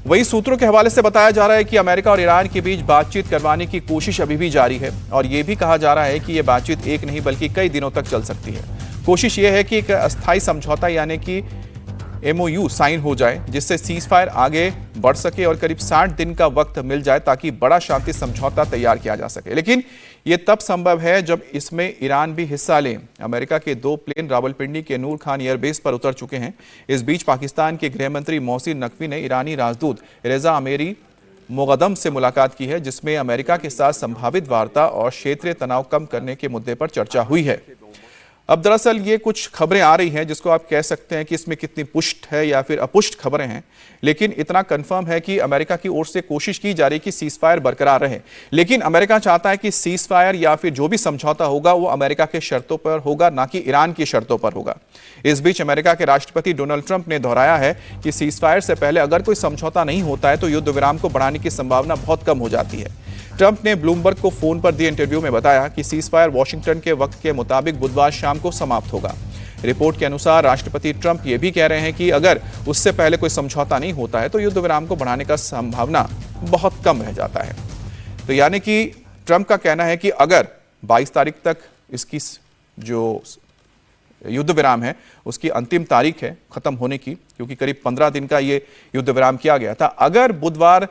वही सूत्रों के हवाले से बताया जा रहा है कि अमेरिका और ईरान के बीच बातचीत करवाने की कोशिश अभी भी जारी है और ये भी कहा जा रहा है कि ये बातचीत एक नहीं बल्कि कई दिनों तक चल सकती है। कोशिश ये है कि एक अस्थायी समझौता यानी कि MOU साइन हो जाए जिससे सीज फायर आगे बढ़ सके और करीब 60 दिन का वक्त मिल जाए ताकि बड़ा शांति समझौता तैयार किया जा सके। लेकिन ये तब संभव है जब इसमें ईरान भी हिस्सा ले। अमेरिका के 2 प्लेन रावलपिंडी के नूर खान एयरबेस पर उतर चुके हैं। इस बीच पाकिस्तान के गृह मंत्री मोहसिन नकवी ने ईरानी राजदूत रेजा अमेरी मोगदम से मुलाकात की है, जिसमें अमेरिका के साथ संभावित वार्ता और क्षेत्रीय तनाव कम करने के मुद्दे पर चर्चा हुई है। अब दरअसल ये कुछ खबरें आ रही हैं जिसको आप कह सकते हैं कि इसमें कितनी पुष्ट है या फिर अपुष्ट खबरें हैं, लेकिन इतना कंफर्म है कि अमेरिका की ओर से कोशिश की जा रही है कि सीज फायर बरकरार रहे। लेकिन अमेरिका चाहता है कि सीज फायर या फिर जो भी समझौता होगा वो अमेरिका के शर्तों पर होगा, ना कि ईरान की शर्तों पर होगा। इस बीच अमेरिका के राष्ट्रपति डोनाल्ड ट्रंप ने दोहराया है कि सीज फायर से पहले अगर कोई समझौता नहीं होता है तो युद्ध विराम को बढ़ाने की संभावना बहुत कम हो जाती है। ट्रंप ने ब्लूमबर्ग को फोन पर दिए इंटरव्यू में बताया कि सीज फायर वॉशिंगटन के वक्त के मुताबिक बुधवार शाम को समाप्त होगा। रिपोर्ट के अनुसार राष्ट्रपति ट्रंप ये भी कह रहे हैं कि अगर उससे पहले कोई समझौता नहीं होता है तो युद्ध विराम को बढ़ाने का संभावना बहुत कम रह जाता है। तो यानी कि ट्रंप का कहना है कि अगर 22 तारीख तक इसकी जो युद्ध विराम है उसकी अंतिम तारीख है खत्म होने की, क्योंकि करीब 15 दिन का ये युद्ध विराम किया गया था, अगर बुधवार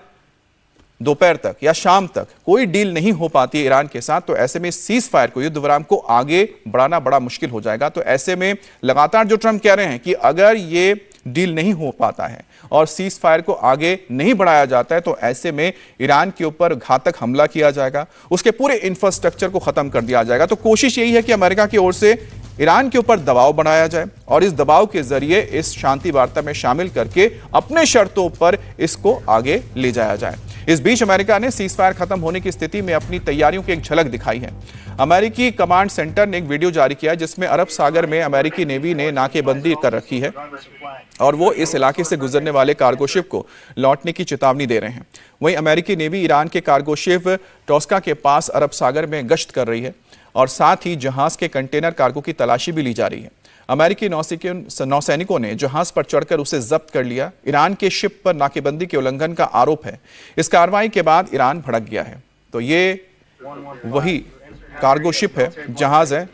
दोपहर तक या शाम तक कोई डील नहीं हो पाती है ईरान के साथ तो ऐसे में सीज फायर को, युद्ध विराम को आगे बढ़ाना बड़ा मुश्किल हो जाएगा। तो ऐसे में लगातार जो ट्रंप कह रहे हैं कि अगर ये डील नहीं हो पाता है और सीज फायर को आगे नहीं बढ़ाया जाता है तो ऐसे में ईरान के ऊपर घातक हमला किया जाएगा, उसके पूरे इंफ्रास्ट्रक्चर को खत्म कर दिया जाएगा। तो कोशिश यही है कि अमेरिका की ओर से ईरान के ऊपर दबाव बनाया जाए और इस दबाव के जरिए इस शांति वार्ता में शामिल करके अपने शर्तों पर इसको आगे ले जाया जाए। इस बीच अमेरिका ने सीज फायर खत्म होने की स्थिति में अपनी तैयारियों की एक झलक दिखाई है। अमेरिकी कमांड सेंटर ने एक वीडियो जारी किया जिसमें अरब सागर में अमेरिकी नेवी ने नाकेबंदी कर रखी है और वो इस इलाके से गुजरने वाले कार्गो शिप को लौटने की चेतावनी दे रहे हैं। वहीं अमेरिकी नेवी ईरान के कार्गो शिप टॉस्का के पास अरब सागर में गश्त कर रही है और साथ ही जहाज के कंटेनर कार्गो की तलाशी भी ली जा रही है। अमेरिकी नौसैनिकों ने जहाज पर चढ़कर उसे जब्त कर लिया। ईरान के शिप पर नाकेबंदी के उल्लंघन का आरोप है। इस कार्रवाई के बाद ईरान भड़क गया है। तो ये वही कार्गो शिप है, जहाज है।